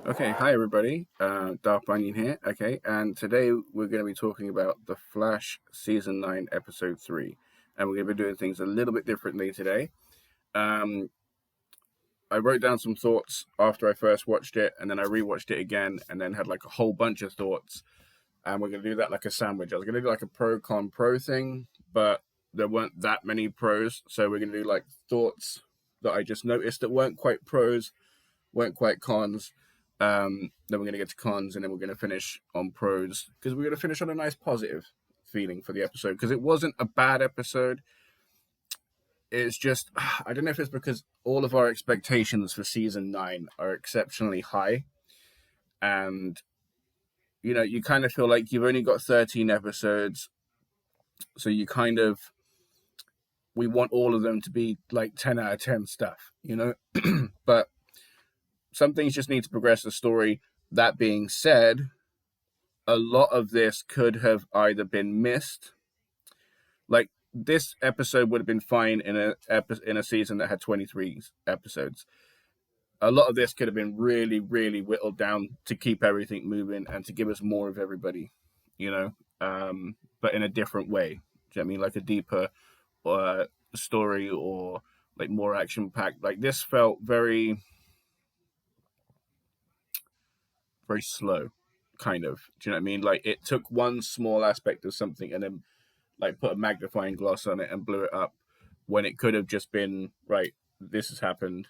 Okay, hi everybody. Dark Bunyan here. Okay, and today we're going to be talking about the Flash Season 9, Episode 3. And we're going to be doing things a little bit differently today. Um, I wrote down some thoughts after I first watched it, and then I rewatched it again, and then had like a whole bunch of thoughts. And we're going to do that like a sandwich. I was going to do like a pro con pro thing, but there weren't that many pros. So we're going to do like thoughts that I just noticed that weren't quite pros, weren't quite cons. Then we're going to get to cons, and then we're going to finish on pros because we're going to finish on a nice positive feeling for the episode because it wasn't a bad episode. It's just I don't know if it's because all of our expectations for season 9 are exceptionally high, and you kind of feel like you've only got 13 episodes, so we want all of them to be like 10 out of 10 stuff, but some things just need to progress the story. That being said, a lot of this could have either been missed. Like this episode would have been fine in a season that had 23 episodes. A lot of this could have been really, really whittled down to keep everything moving and to give us more of everybody, but in a different way. Do you know what I mean? Like a deeper story or like more action packed. Like this felt very, very slow, kind of. Do you know what I mean? Like it took one small aspect of something and then like put a magnifying glass on it and blew it up when it could have just been right. This has happened.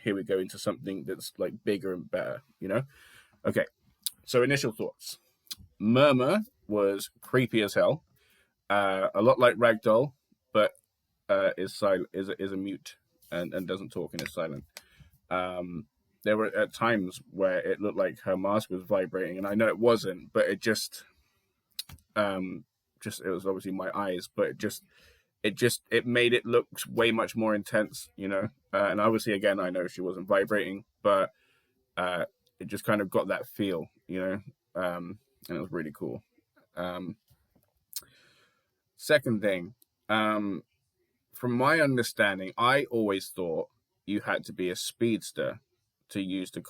Here we go into something that's like bigger and better. Okay. So initial thoughts. Murmur was creepy as hell. A lot like Ragdoll, but is silent. Is a mute and doesn't talk and is silent. There were at times where it looked like her mask was vibrating, and I know it wasn't, but it just it was obviously my eyes, but it made it look way much more intense, and obviously again I know she wasn't vibrating, but it just kind of got that feel, and it was really cool. Second thing, from my understanding, I always thought you had to be a speedster to use the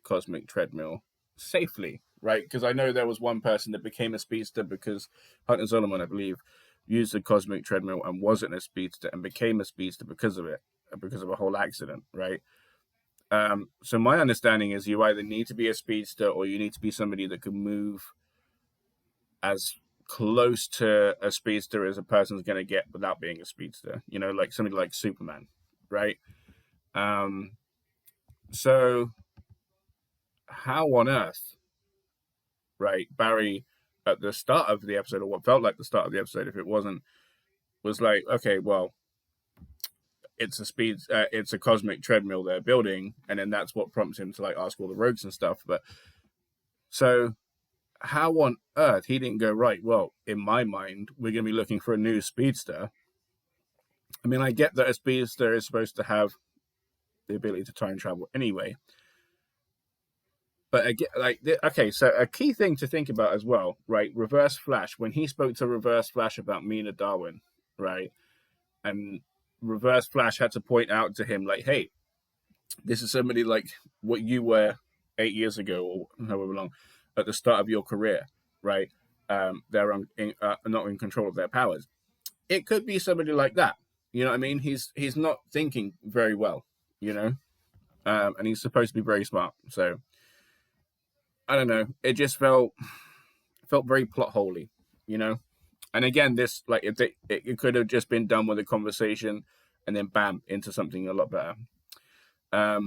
cosmic treadmill safely, right? Because I know there was one person that became a speedster because Hunter Zolomon, I believe, used the cosmic treadmill and wasn't a speedster and became a speedster because of it, because of a whole accident, right? So my understanding is you either need to be a speedster or you need to be somebody that can move as close to a speedster as a person's going to get without being a speedster, like somebody like Superman, right? So how on earth, right, Barry at the start of the episode, or what felt like the start of the episode, if it wasn't, was like, okay, well, it's a cosmic treadmill they're building, and then that's what prompts him to like ask all the rogues and stuff. But so how on earth he didn't go, right, well, in my mind, we're going to be looking for a new speedster. I mean, I get that a speedster is supposed to have the ability to time travel anyway. But again, okay, so a key thing to think about as well, right? Reverse Flash, when he spoke to Reverse Flash about Mina Darwin, right? And Reverse Flash had to point out to him, like, hey, this is somebody like what you were 8 years ago or however long at the start of your career, right? They're not in control of their powers. It could be somebody like that. You know what I mean? He's not thinking very well, and he's supposed to be very smart. So I don't know. It just felt very plot holey, And again, this like it could have just been done with a conversation, and then bam into something a lot better. I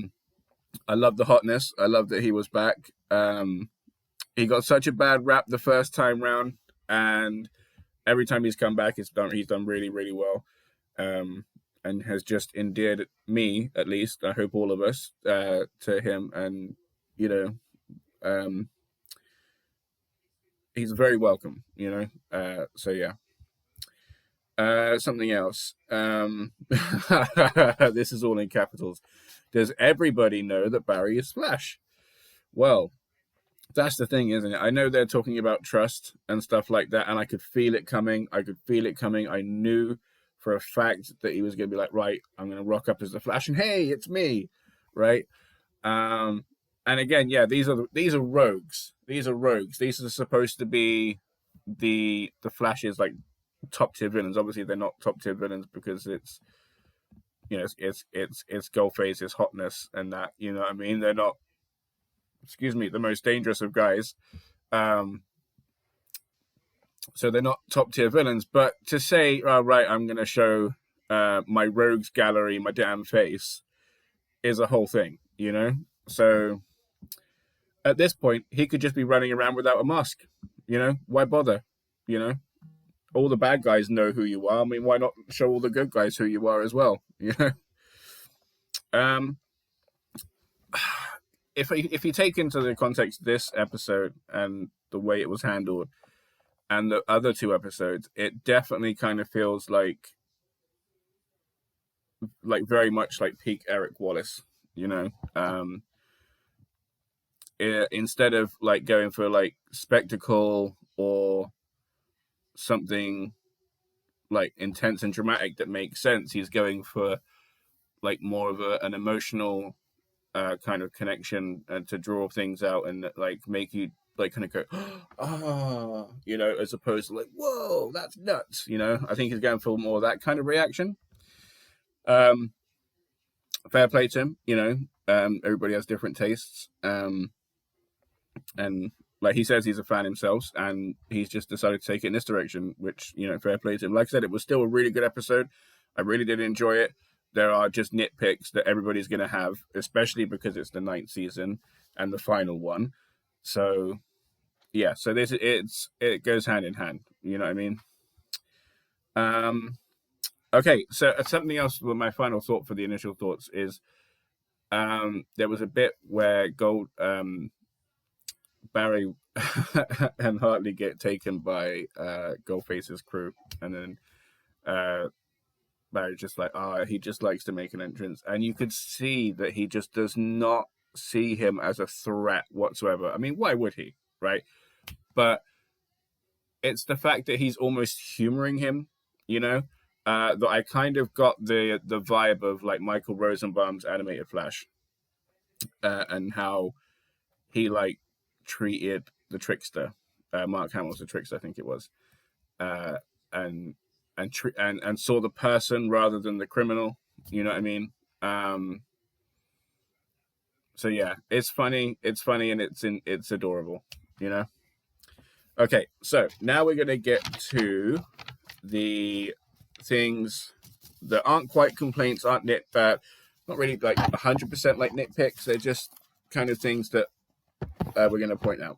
love the hotness. I love that he was back. He got such a bad rap the first time round, and every time he's come back, he's done really, really well, and has just endeared me, at least. I hope all of us, to him, and he's very welcome, so yeah. Something else. This is all in capitals. Does everybody know that Barry is Flash? Well, that's the thing, isn't it? I know they're talking about trust and stuff like that, and I could feel it coming. I knew for a fact that he was going to be like, right, I'm going to rock up as the Flash, and hey, it's me, right? And again, yeah, these are rogues. These are rogues. These are supposed to be the Flash's like top tier villains. Obviously, they're not top tier villains because it's it's Skullface's hotness and that, you know what I mean. They're not, excuse me, the most dangerous of guys. Um, so they're not top tier villains. But to say, oh, right, I'm going to show my rogues gallery, my damn face, is a whole thing, you know. So at this point, he could just be running around without a mask. You know, why bother? You know, all the bad guys know who you are. I mean, why not show all the good guys who you are as well? You know, um, if you take into the context this episode and the way it was handled, and the other two episodes, it definitely kind of feels like very much like peak Eric Wallace. You know, instead of like going for like spectacle or something like intense and dramatic that makes sense, he's going for like more of an emotional kind of connection to draw things out and like make you like kind of go ah, you know, as opposed to like, whoa, that's nuts, you know. I think he's going for more of that kind of reaction. Fair play to him, you know. Everybody has different tastes, and like he says, he's a fan himself, and he's just decided to take it in this direction, which, you know, fair play to him. Like I said, it was still a really good episode. I really did enjoy it. There are just nitpicks that everybody's going to have, especially because it's the 9th season and the final one. So yeah, so it goes hand in hand. You know what I mean? Okay, so something else. Well, my final thought for the initial thoughts is, there was a bit where Barry and Hartley get taken by Goldface's crew, and then Barry's just like, he just likes to make an entrance, and you could see that he just does not see him as a threat whatsoever. I mean, why would he, right? But it's the fact that he's almost humoring him, you know, that I kind of got the vibe of like Michael Rosenbaum's animated Flash, and how he like treated the trickster, Mark Hamill's the trickster, I think it was, and saw the person rather than the criminal. You know what I mean? So yeah, it's funny, and it's adorable. You know. Okay, so now we're gonna get to the things that aren't quite complaints, aren't not really like 100% like nitpicks. They're just kind of things that we're going to point out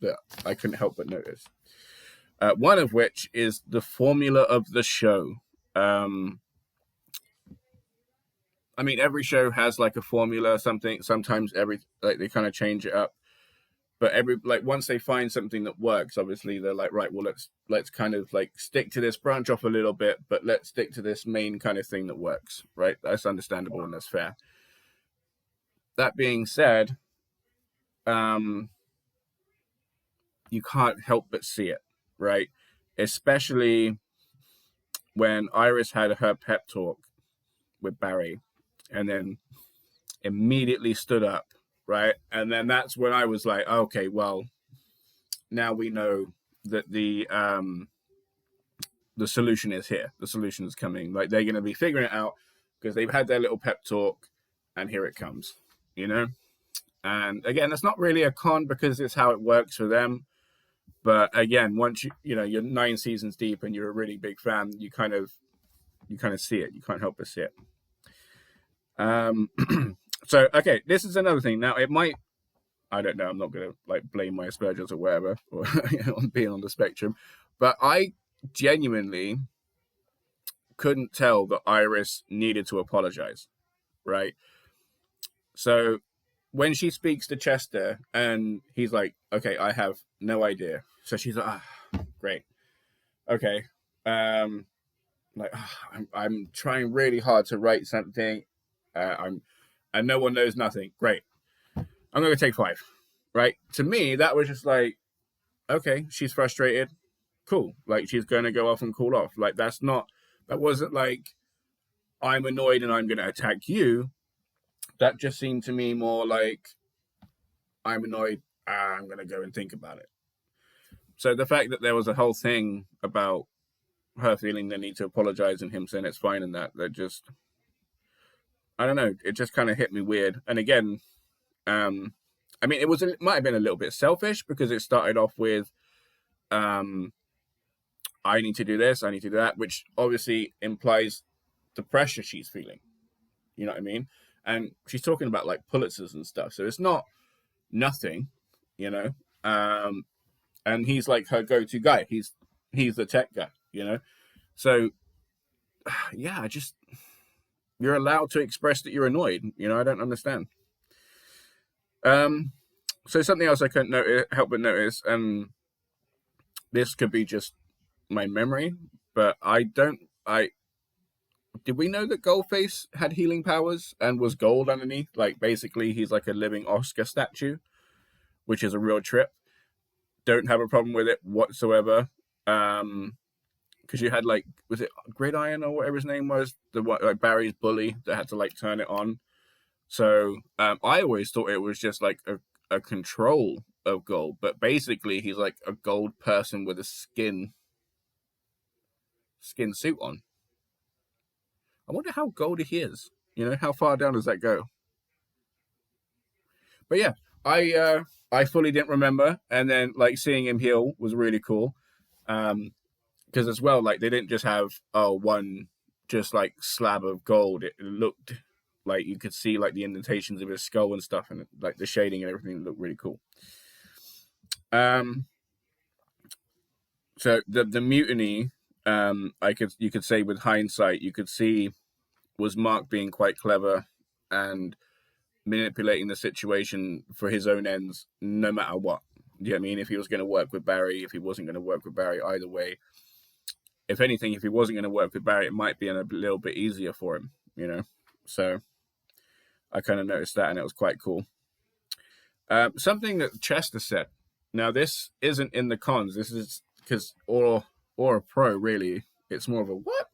that I couldn't help but notice. One of which is the formula of the show. I mean, every show has like a formula, something. Sometimes they kind of change it up. But once they find something that works, obviously they're like, right, well, let's kind of like stick to this, branch off a little bit, but let's stick to this main kind of thing that works, right? That's understandable and that's fair. That being said, you can't help but see it, right? Especially when Iris had her pep talk with Barry and then immediately stood up, right? And then that's when I was like, okay, well, now we know that the solution is here. The solution is coming. Like, they're going to be figuring it out because they've had their little pep talk, and here it comes, you know? And again, that's not really a con because it's how it works for them. But again, once you're 9 seasons deep and you're a really big fan, you kind of see it. You can't help but see it. So, okay, this is another thing. Now, it might, I don't know, I'm not going to like blame my Asperger's or whatever, or on being on the spectrum, but I genuinely couldn't tell that Iris needed to apologize, right? So when she speaks to Chester and he's like, okay, I have no idea. So she's like, great. Okay. I'm trying really hard to write something. And no one knows nothing. Great. I'm going to take 5, right? To me, that was just like, okay, she's frustrated. Cool. Like, she's going to go off and cool off. Like, that wasn't like, I'm annoyed and I'm going to attack you. That just seemed to me more like, I'm annoyed. I'm going to go and think about it. So the fact that there was a whole thing about her feeling the need to apologize and him saying it's fine and that just, I don't know, it just kind of hit me weird. And again, um, I mean, it might have been a little bit selfish because it started off with, um, I need to do this, I need to do that, which obviously implies the pressure she's feeling. You know what I mean? And she's talking about like Pulitzers and stuff, so it's not nothing, you know. Um, and he's like her go-to guy. He's the tech guy, you know. So yeah, you're allowed to express that you're annoyed. You know, I don't understand. Um, so something else I couldn't help but notice, and this could be just my memory, but I don't. I did we know that Goldface had healing powers and was gold underneath? Like basically, he's like a living Oscar statue, which is a real trip. Don't have a problem with it whatsoever. Because you had like, was it Gridiron or whatever his name was, the like Barry's bully that had to like turn it on. So I always thought it was just like a control of gold, but basically he's like a gold person with a skin suit on. I wonder how goldy he is. You know, how far down does that go? But yeah, I fully didn't remember, and then like seeing him heal was really cool. Because as well, like they didn't just have one just like slab of gold. It looked like you could see like the indentations of his skull and stuff, and like the shading and everything looked really cool. So the mutiny, you could say with hindsight, you could see was Mark being quite clever and manipulating the situation for his own ends, no matter what. Do you know what I mean? If he was going to work with Barry, if he wasn't going to work with Barry, either way. If anything, if he wasn't going to work with Barry, it might be a little bit easier for him, you know? So I kind of noticed that, and it was quite cool. Something that Chester said. Now, this isn't in the cons. This is because, or a pro, really. It's more of a what?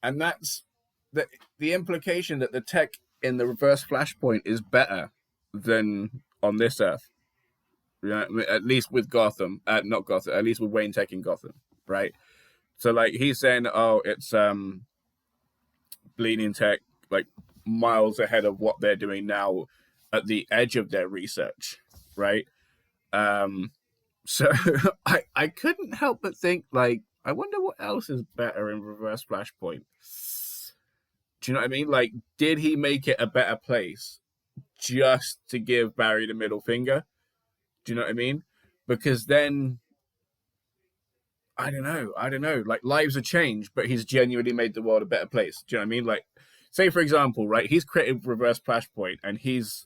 And that's the implication that the tech in the reverse flashpoint is better than on this Earth. You know, at least with Gotham, not Gotham, at least with Wayne Tech in Gotham, right? So like he's saying, oh, it's Bleeding Tech like miles ahead of what they're doing now at the edge of their research, right? So I couldn't help but think like I wonder what else is better in Reverse Flashpoint. Do you know what I mean? Like, did he make it a better place just to give Barry the middle finger? Do you know what I mean? Because then I don't know. Like lives are changed, but he's genuinely made the world a better place. Do you know what I mean? Like, say for example, right? He's created Reverse Flashpoint, and he's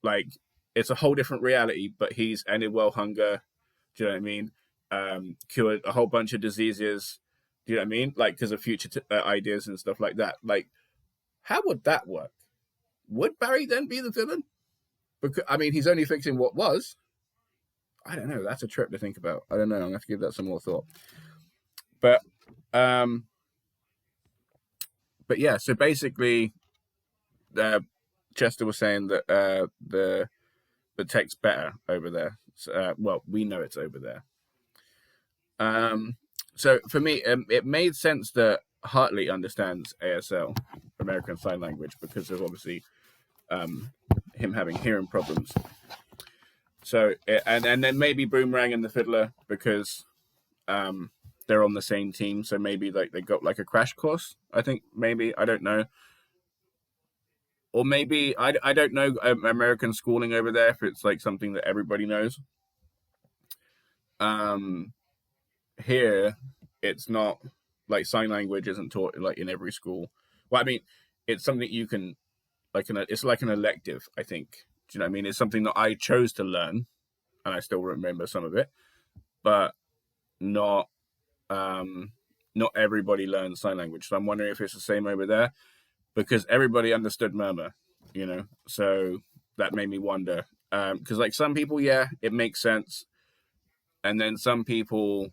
like, it's a whole different reality. But he's ended world hunger. Do you know what I mean? Cured a whole bunch of diseases. Do you know what I mean? Like, because of future ideas and stuff like that. Like, how would that work? Would Barry then be the villain? Because I mean, he's only fixing what was. I don't know. That's a trip to think about. I don't know. I'm gonna have to give that some more thought. But um, but yeah. So basically, Chester was saying that the tech's better over there. So, well, we know it's over there. So for me, it made sense that Hartley understands ASL, American Sign Language, because of obviously him having hearing problems. So and then maybe Boomerang and the Fiddler because they're on the same team. So maybe like they got like a crash course. I think maybe I don't know, or maybe I don't know American schooling over there if it's like something that everybody knows. Here it's not like sign language isn't taught like in every school. Well, I mean, it's something you can like it's like an elective, I think. Do you know what I mean? It's something that I chose to learn, and I still remember some of it, but not not everybody learns sign language. So I'm wondering if it's the same over there because everybody understood murmur, you know. So that made me wonder because like some people, yeah, it makes sense, and then some people,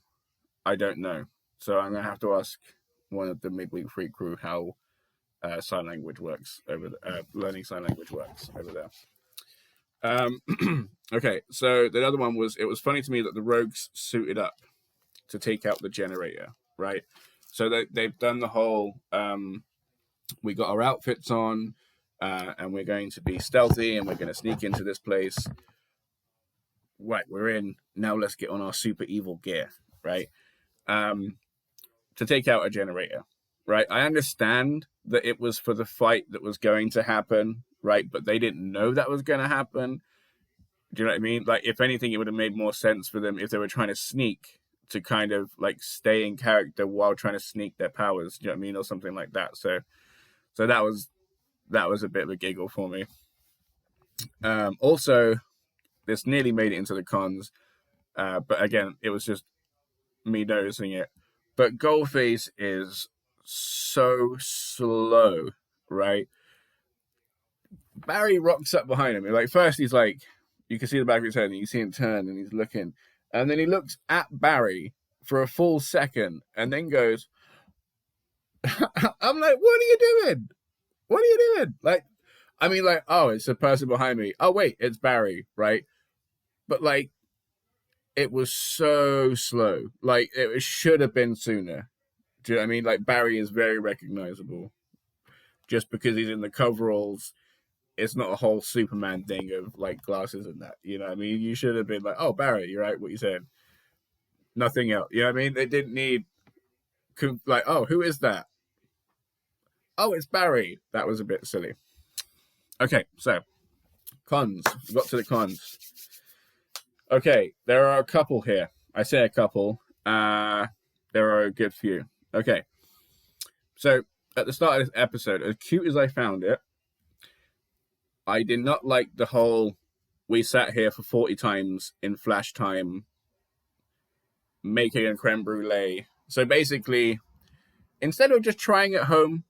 I don't know. So I'm gonna have to ask one of the midweek free crew how sign language works over learning sign language works over there. Okay, so the other one was, it was funny to me that the rogues suited up to take out the generator, right? So they've done the whole, we got our outfits on, and we're going to be stealthy and we're going to sneak into this place. Right, we're in. Now let's get on our super evil gear, right? To take out a generator, right? I understand that it was for the fight that was going to happen, right? But they didn't know that was going to happen. Do you know what I mean? Like, if anything, it would have made more sense for them if they were trying to sneak, to kind of like stay in character while trying to sneak their powers. Do you know what I mean, or something like that. So that was a bit of a giggle for me. Also, this nearly made it into the cons, but again, it was just me noticing it. But Goldface is so slow, right? Barry rocks up behind him. Like, first he's like, you can see the back of his head, and you see him turn, and he's looking, and then he looks at Barry for a full second, and then goes, "I'm like, what are you doing? What are you doing?" Like, I mean, like, oh, it's a person behind me. Oh, wait, it's Barry, right? But like, it was so slow. Like, it should have been sooner. Do you know what I mean? Like, Barry is very recognizable just because he's in the coveralls. It's not a whole Superman thing of like glasses and that. You know what I mean? You should have been like, oh, Barry, you're right, what you said. Nothing else. You know what I mean? They didn't need, like, oh, who is that? Oh, it's Barry. That was a bit silly. Okay, so cons. We got to the cons. Okay, there are a couple here. I say a couple. There are a good few. Okay, so at the start of this episode, as cute as I found it, I did not like the whole, we sat here for 40 times in flash time making a creme brulee. So basically, instead of just trying at home,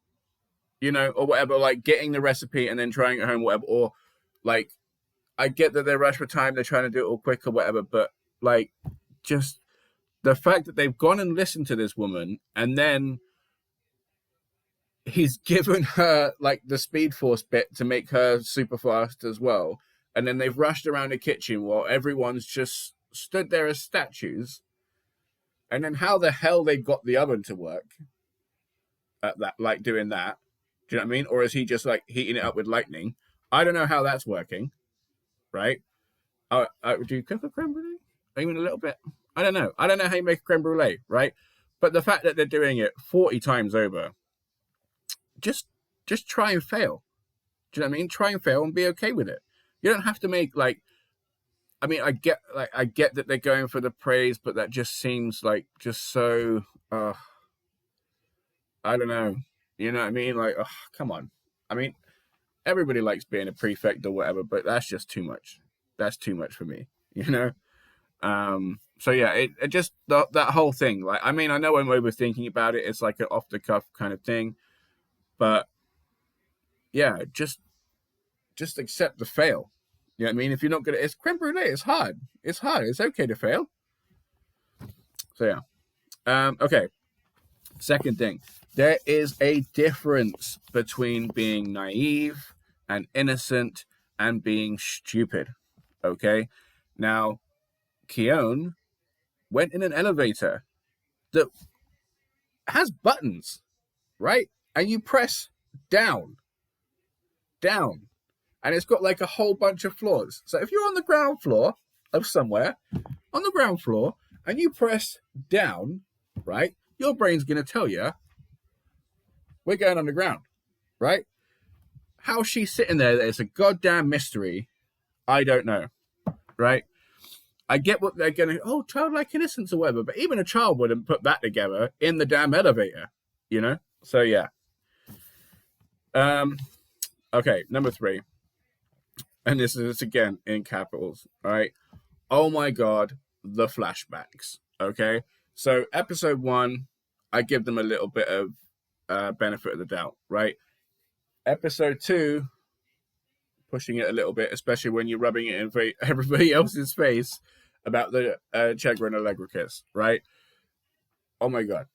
you know, or whatever, like getting the recipe and then trying at home, whatever, or like, I get that they're rushed for time, they're trying to do it all quick or whatever, but like, just the fact that they've gone and listened to this woman, and then he's given her like the speed force bit to make her super fast as well, and then they've rushed around the kitchen while everyone's just stood there as statues, and then how the hell they got the oven to work at that, like doing that. Do you know what I mean? Or is he just like heating it up with lightning? I don't know how that's working, right? Do you cook a creme brulee? Even a little bit? I don't know. I don't know how you make a creme brulee, right? But the fact that they're doing it 40 times over, just try and fail. Do you know what I mean? Try and fail and be okay with it. You don't have to make like, I mean, I get that they're going for the praise, but that just seems like just so I don't know. You know what I mean? Like, oh, come on. I mean, everybody likes being a prefect or whatever, but that's just too much. That's too much for me, you know? So yeah, it just, that whole thing, like, I mean, I know when we were thinking about it, it's like an off the cuff kind of thing, but yeah, just accept the fail. You know what I mean? If you're not good at it's creme brulee, it's hard. It's hard. It's okay to fail. So yeah. Okay. Second thing, there is a difference between being naive and innocent and being stupid. Okay. Now, Keone went in an elevator that has buttons, right? And you press down, down, and it's got like a whole bunch of floors. So if you're on the ground floor of somewhere, on the ground floor, and you press down, right, your brain's going to tell you, we're going underground, right? How she's sitting there, it's a goddamn mystery. I don't know, right? I get what they're going to, oh, childlike innocence or whatever, but even a child wouldn't put that together in the damn elevator, you know? So, yeah. Okay, number 3. And this is, again, in capitals, all right? Oh, my God, the flashbacks, okay? So, episode 1, I give them a little bit of benefit of the doubt, right? Episode 2, pushing it a little bit, especially when you're rubbing it in everybody else's face about the Chegra and Allegra kiss, right? Oh my god.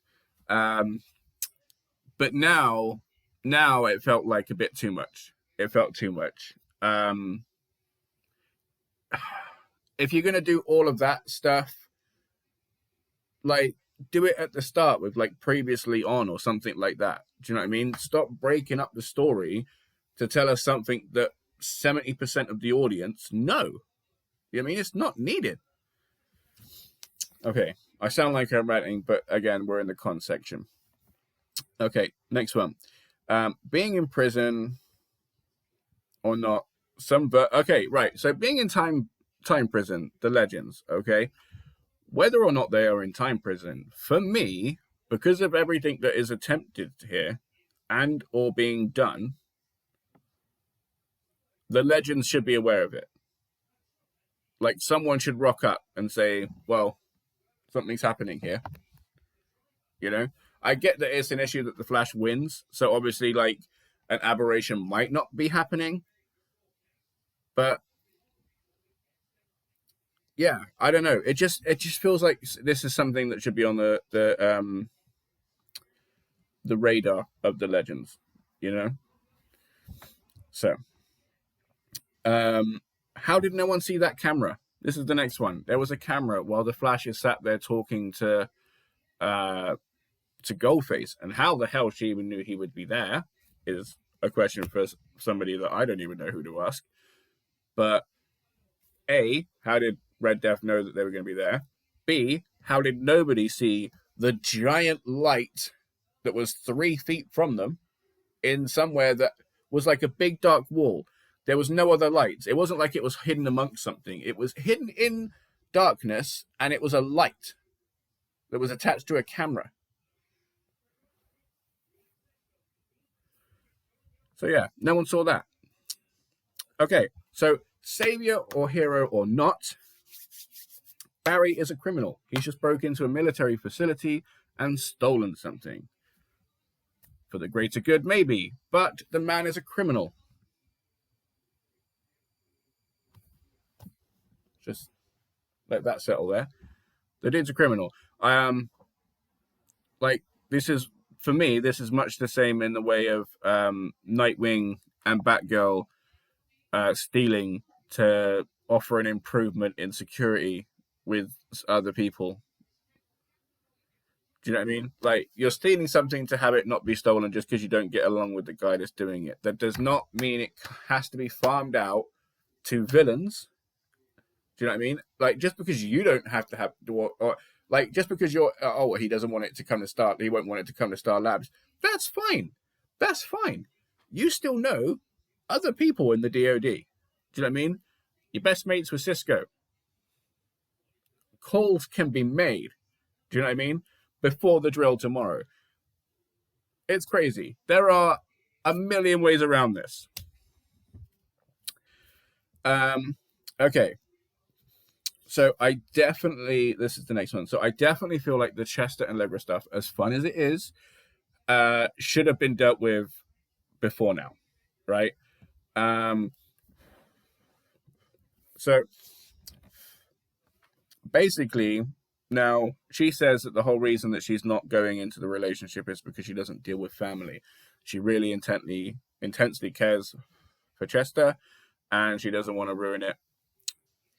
But now it felt like a bit too much. It felt too much. if you're gonna do all of that stuff, like do it at the start with like previously on or something like that. Do you know what I mean? Stop breaking up the story to tell us something that 70% of the audience know. You know what I mean? It's not needed. Okay, I sound like I'm ranting, but again, we're in the con section. Okay, next one. Being in prison or not, okay, right. So being in time prison, the legends, okay? Whether or not they are in time prison, for me, because of everything that is attempted here and or being done, the legends should be aware of it. Like someone should rock up and say, well, something's happening here. You know, I get that it's an issue that the Flash wins, so obviously, like, an aberration might not be happening, but yeah, I don't know. It just feels like this is something that should be on the radar of the legends, you know. So, how did no one see that camera? This is the next one. There was a camera while the Flash is sat there talking to Goldface, and how the hell she even knew he would be there is a question for somebody that I don't even know who to ask. But A, how did Red Death know that they were going to be there? B, how did nobody see the giant light that was 3 feet from them in somewhere that was like a big dark wall? There was no other lights. It wasn't like it was hidden amongst something. It was hidden in darkness, and it was a light that was attached to a camera. So yeah, no one saw that. Okay, so savior or hero or not, Barry is a criminal. He's just broke into a military facility and stolen something. For the greater good, maybe, but the man is a criminal. Just let that settle there. The dude's a criminal. Like, this is, for me, this is much the same in the way of Nightwing and Batgirl stealing to offer an improvement in security with other people. Do you know what I mean? Like, you're stealing something to have it not be stolen just because you don't get along with the guy that's doing it. That does not mean it has to be farmed out to villains. Do you know what I mean? Like, just because you don't have to have, or like, just because you're, he doesn't want it to come to Star, he won't want it to come to Star Labs. That's fine. That's fine. You still know other people in the DoD. Do you know what I mean? Your best mates with Cisco. Calls can be made. Do you know what I mean? Before the drill tomorrow. It's crazy. There are a million ways around this. Okay. So I definitely, this is the next one. So I definitely feel like the Chester and Allegra stuff, as fun as it is, should have been dealt with before now, right? So basically, now she says that the whole reason that she's not going into the relationship is because she doesn't deal with family. She really intensely cares for Chester, and she doesn't want to ruin it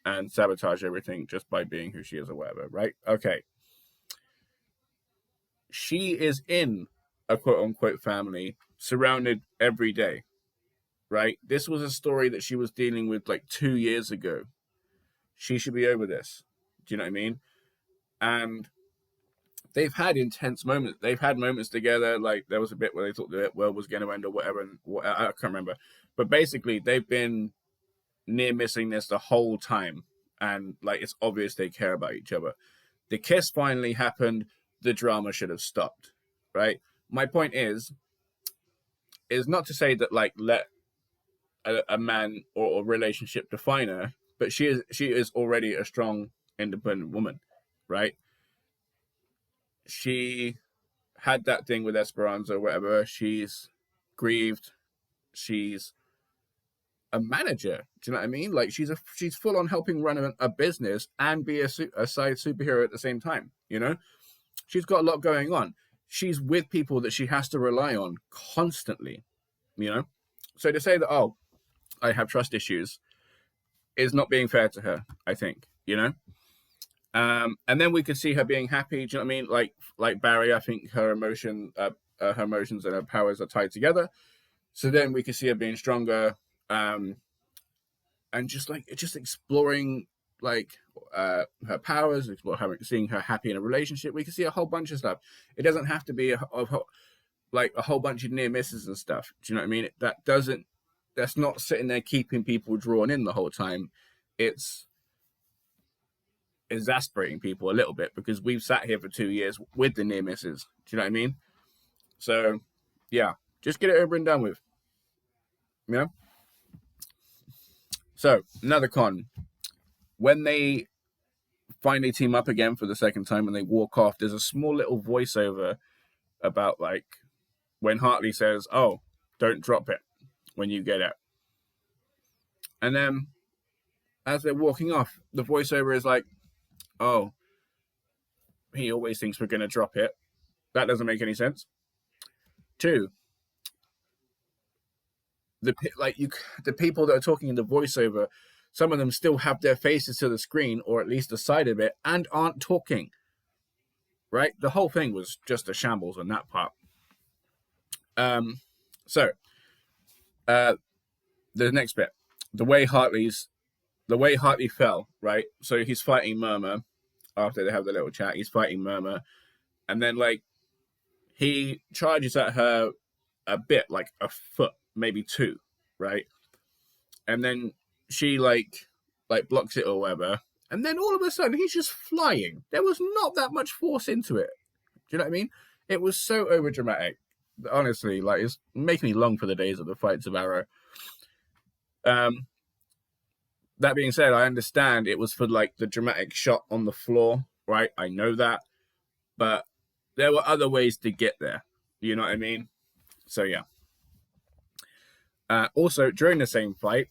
and sabotage everything just by being who she is or whatever, right? Okay. She is in a quote-unquote family, surrounded every day, right? This was a story that she was dealing with like 2 years ago. She should be over this. Do you know what I mean? And they've had intense moments. They've had moments together. Like, there was a bit where they thought the world was going to end or whatever. And I can't remember. But basically, they've been near missing this the whole time. And, like, it's obvious they care about each other. The kiss finally happened. The drama should have stopped, right? My point is not to say that, like, let a man or a relationship define her, but she is already a strong, independent woman, right? She had that thing with Esperanza or whatever. She's grieved. She's a manager. Do you know what I mean? Like, she's full on helping run a business and be a side superhero at the same time. You know, she's got a lot going on. She's with people that she has to rely on constantly. You know, so to say that, I have trust issues, is not being fair to her, I think, and then we could see her being happy. Do you know what I mean? Like Barry, I think her emotions and her powers are tied together. So then we could see her being stronger, and just exploring her powers, seeing her happy in a relationship. We can see a whole bunch of stuff. It doesn't have to be a whole bunch of near misses and stuff. Do you know what I mean? That's not sitting there keeping people drawn in the whole time. It's exasperating people a little bit because we've sat here for 2 years with the near misses. Do you know what I mean? So, yeah, just get it over and done with. So, another con. When they finally team up again for the second time and they walk off, there's a small little voiceover about when Hartley says, "Oh, don't drop it when you get it." And then as they're walking off, the voiceover is like, "Oh, he always thinks we're going to drop it." That doesn't make any sense. 2, the people that are talking in the voiceover, some of them still have their faces to the screen, or at least the side of it, and aren't talking. Right? The whole thing was just a shambles on that part. So, the next bit, the way Hartley fell, right? So he's fighting Murmur after they have the little chat. He's fighting Murmur, and then he charges at her a bit, like a foot, maybe 2, right? And then she blocks it or whatever, and then all of a sudden he's just flying. There was not that much force into it. Do you know what I mean? It was so overdramatic. Honestly, it's making me long for the days of the fights of Arrow. That being said, I understand it was for the dramatic shot on the floor, right? I know that, but there were other ways to get there. You know what I mean? So yeah. Also, during the same fight,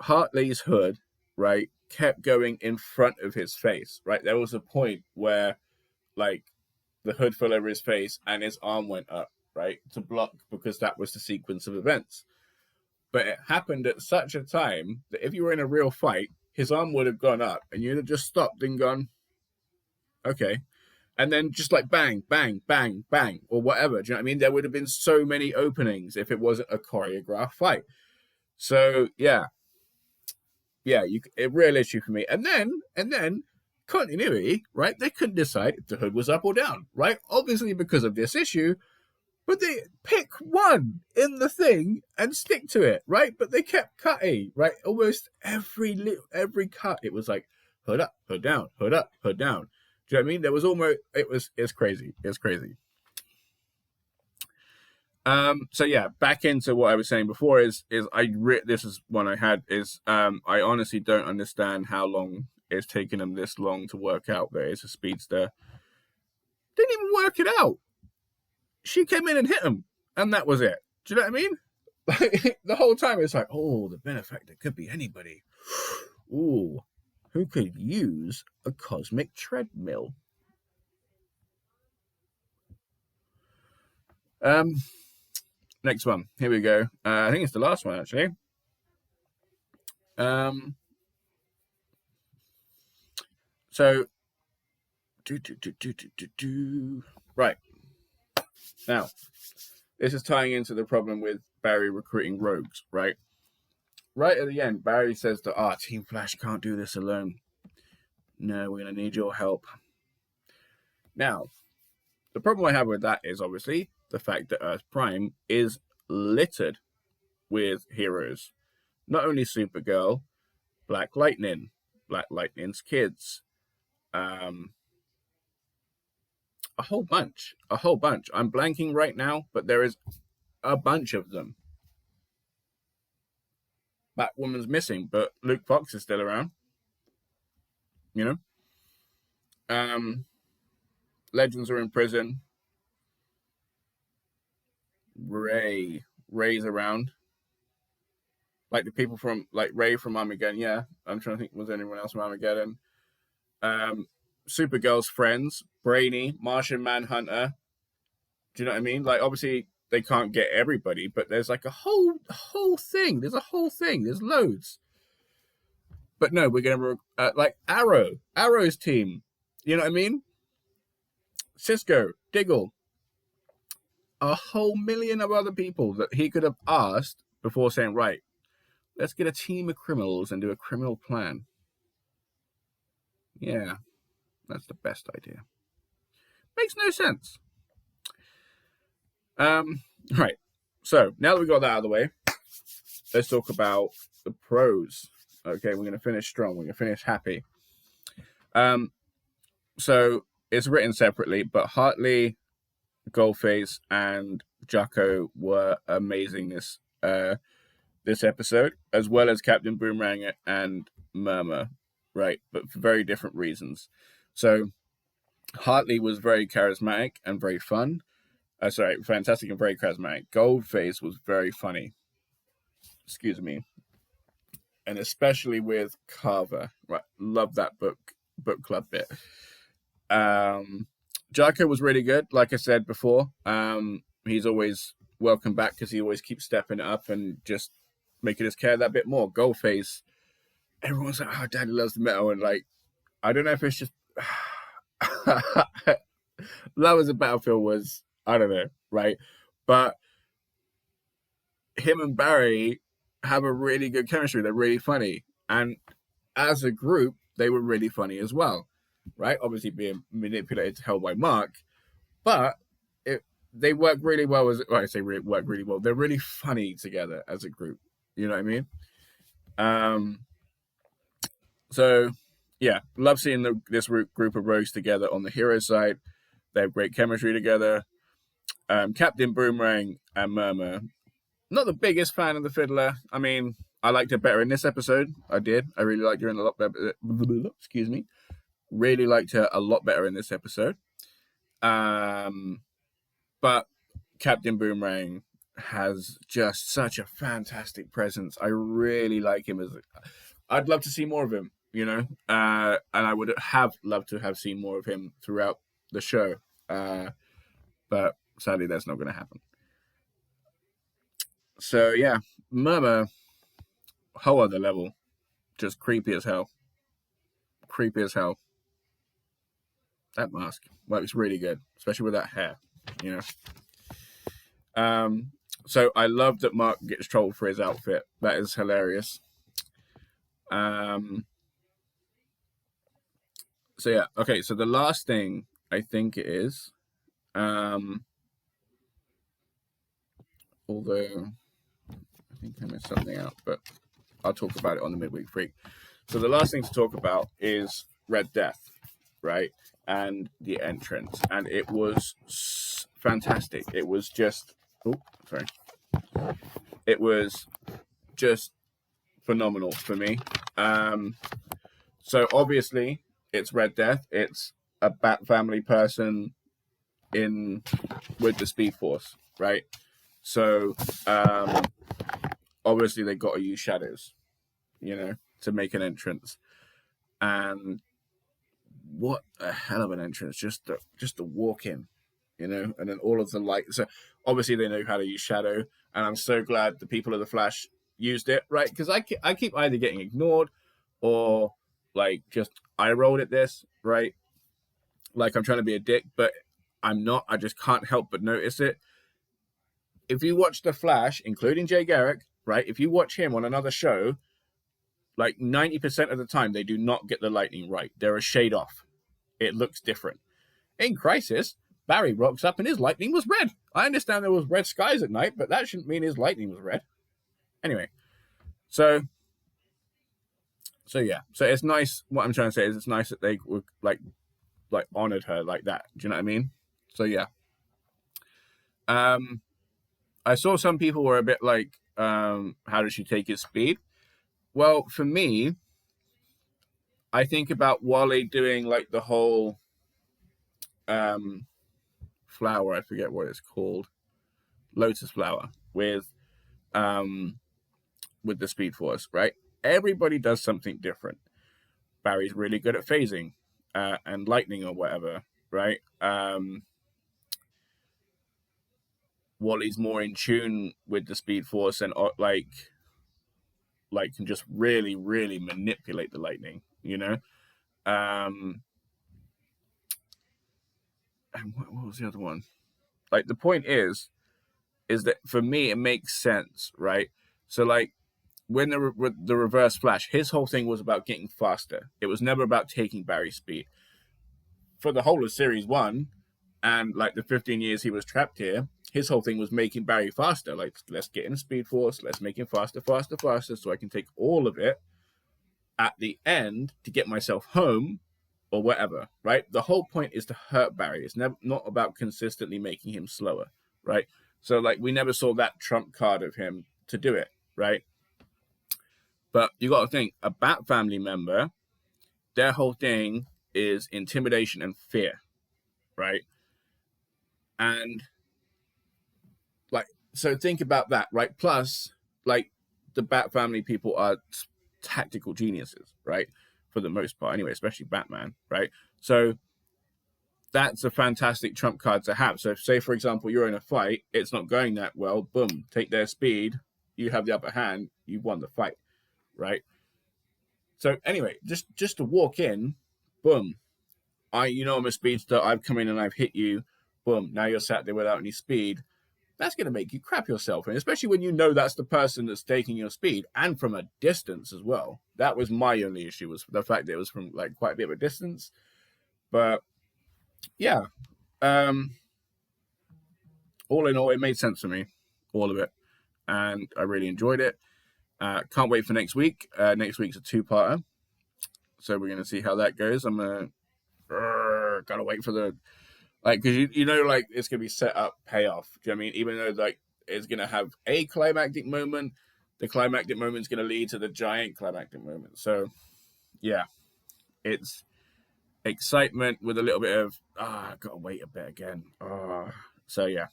Hartley's hood, right, kept going in front of his face, right? There was a point where, the hood fell over his face and his arm went up, right, to block, because that was the sequence of events. But it happened at such a time that if you were in a real fight, his arm would have gone up and you'd have just stopped and gone, okay. And then just bang, bang, bang, bang, or whatever. Do you know what I mean? There would have been so many openings if it wasn't a choreographed fight. So, yeah. Yeah, a real issue for me. And then continuity, right? They couldn't decide if the hood was up or down, right? Obviously because of this issue, but they pick one in the thing and stick to it, right? But they kept cutting, right? Almost every cut, it was hood up, hood down, hood up, hood down. Do you know what I mean? There was it's crazy. It's crazy. So yeah, back into what I was saying before this is one I had is, I honestly don't understand how long it's taken them this long to work out that it's a speedster. Didn't even work it out. She came in and hit him, and that was it. Do you know what I mean? The whole time it's oh, the benefactor could be anybody. Ooh, who could use a cosmic treadmill? Next one. Here we go. I think it's the last one, actually. So, right. Now, this is tying into the problem with Barry recruiting rogues, right? Right at the end, Barry says that, Team Flash can't do this alone. No, we're going to need your help. Now, the problem I have with that is obviously the fact that Earth Prime is littered with heroes. Not only Supergirl, Black Lightning, Black Lightning's kids, a whole bunch. I'm blanking right now, but there is a bunch of them. Batwoman's missing, but Luke Fox is still around. You know? Legends are in prison. Ray's around. The people from, Ray from Armageddon, yeah. I'm trying to think, was anyone else from Armageddon? Supergirl's friends, Brainy, Martian Manhunter. Do you know what I mean? Obviously, they can't get everybody, but there's a whole thing. There's a whole thing. There's loads. But no, we're gonna like Arrow's team. You know what I mean? Cisco, Diggle, a whole million of other people that he could have asked before saying, right, let's get a team of criminals and do a criminal plan. Yeah, that's the best idea. Makes no sense. Right. So now that we got that out of the way, let's talk about the pros. Okay, we're gonna finish strong. We're gonna finish happy. Um, so it's written separately, but Hartley, Goldface, and Jocko were amazing this episode, as well as Captain Boomerang and Murmur, right? But for very different reasons. So Hartley was very charismatic and very fun. Fantastic and very charismatic. Goldface was very funny. Excuse me. And especially with Carver. Right. Love that book club bit. Jocko was really good, like I said before. He's always welcome back because he always keeps stepping it up and just making us care that bit more. Goldface, everyone's like, oh, Daddy loves the metal. And like, I don't know if it's just Love as a Battlefield was, I don't know, right? But him and Barry have a really good chemistry. They're really funny. And as a group, they were really funny as well, right? Obviously being manipulated to hell by Mark, but they work really well I say work really well. They're really funny together as a group. You know what I mean? So yeah, love seeing this group of rogues together on the hero side. They have great chemistry together. Captain Boomerang and Murmur. Not the biggest fan of the Fiddler. I mean, I liked her better in this episode. I did. I really liked her in a lot better. Excuse me. Really liked her a lot better in this episode. But Captain Boomerang has just such a fantastic presence. I really like him I'd love to see more of him, you know, and I would have loved to have seen more of him throughout the show. But sadly, that's not going to happen. So yeah, Murmur, whole other level, just creepy as hell. Creepy as hell. That mask works really good, especially with that hair, you know. So I love that Mark gets trolled for his outfit. That is hilarious. So yeah, okay. So the last thing I think it is, although I think I missed something out, but I'll talk about it on the Midweek Freak. So the last thing to talk about is Red Death, right? And the entrance, and it was fantastic. It was just, it was just phenomenal for me. So obviously it's Red Death. It's a Bat Family person in with the Speed Force, right? So obviously they got to use shadows, you know, to make an entrance. And what a hell of an entrance! Just to walk in, you know, and then all of the lights. So obviously they know how to use shadow, and I'm so glad the people of the Flash used it, right? Because I keep either getting ignored or like just eye rolled at this, right? Like I'm trying to be a dick, but I'm not. I just can't help but notice it. If you watch the Flash, including Jay Garrick, right? If you watch him on another show, like 90% of the time they do not get the lightning right. They're a shade off. It looks different. In Crisis, Barry rocks up and his lightning was red. I understand there was red skies at night, but that shouldn't mean his lightning was red. Anyway, so yeah. So it's nice. What I'm trying to say is it's nice that they were like honored her like that. Do you know what I mean? So yeah. I saw some people were a bit like, how does she take his speed? Well, for me, I think about Wally doing like the whole flower, I forget what it's called, lotus flower with the Speed Force, right? Everybody does something different. Barry's really good at phasing and lightning or whatever, right? Wally's more in tune with the Speed Force and like like can just really, really manipulate the lightning, you know. And what was the other one? Like the point is that for me it makes sense, right? So like when the Reverse Flash, his whole thing was about getting faster. It was never about taking Barry's speed. For the whole of Series 1 and like the 15 years he was trapped here, his whole thing was making Barry faster. Like, let's get in a Speed Force, let's make him faster, faster, faster, so I can take all of it at the end to get myself home or whatever, right? The whole point is to hurt Barry. It's never not about consistently making him slower, right? So like we never saw that trump card of him to do it, right? But you got to think, a Bat family member, their whole thing is intimidation and fear, right? And like, so think about that, right? Plus, like, the Bat family people are tactical geniuses, right? For the most part, anyway, especially Batman, right? So that's a fantastic trump card to have. So, if, say, for example, you're in a fight, it's not going that well, boom, take their speed, you have the upper hand, you won the fight, right? So, anyway, just to walk in, boom, I'm a speedster, I've come in and I've hit you, boom, now you're sat there without any speed. That's going to make you crap yourself, and especially when you know that's the person that's taking your speed, and from a distance as well. That was my only issue, was the fact that it was from like quite a bit of a distance. But yeah, all in all, it made sense for me, all of it, and I really enjoyed it. Can't wait for next week. Next week's a two-parter, so we're gonna see how that goes. I'm gonna gotta wait for the like, because you know, like, it's gonna be set up payoff. Do you know what I mean? Even though like it's gonna have a climactic moment, the climactic moment is gonna lead to the giant climactic moment. So yeah, it's excitement with a little bit of gotta wait a bit again. So yeah.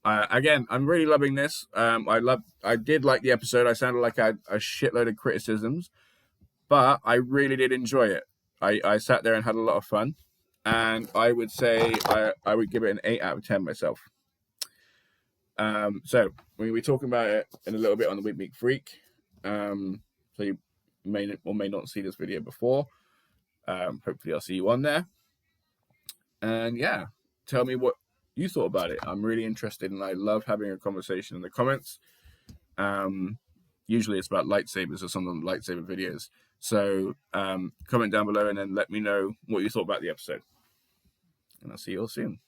Again, I'm really loving this. I did like the episode. I sounded like I had a shitload of criticisms, but I really did enjoy it. I sat there and had a lot of fun, and I would say I would give it an 8 out of 10 myself. So we're gonna be talking about it in a little bit on the Week Freak. So you may or may not see this video before. Hopefully, I'll see you on there. And yeah, tell me what you thought about it. I'm really interested, and I love having a conversation in the comments. Usually it's about lightsabers or some of the lightsaber videos. So comment down below and then let me know what you thought about the episode. And I'll see you all soon.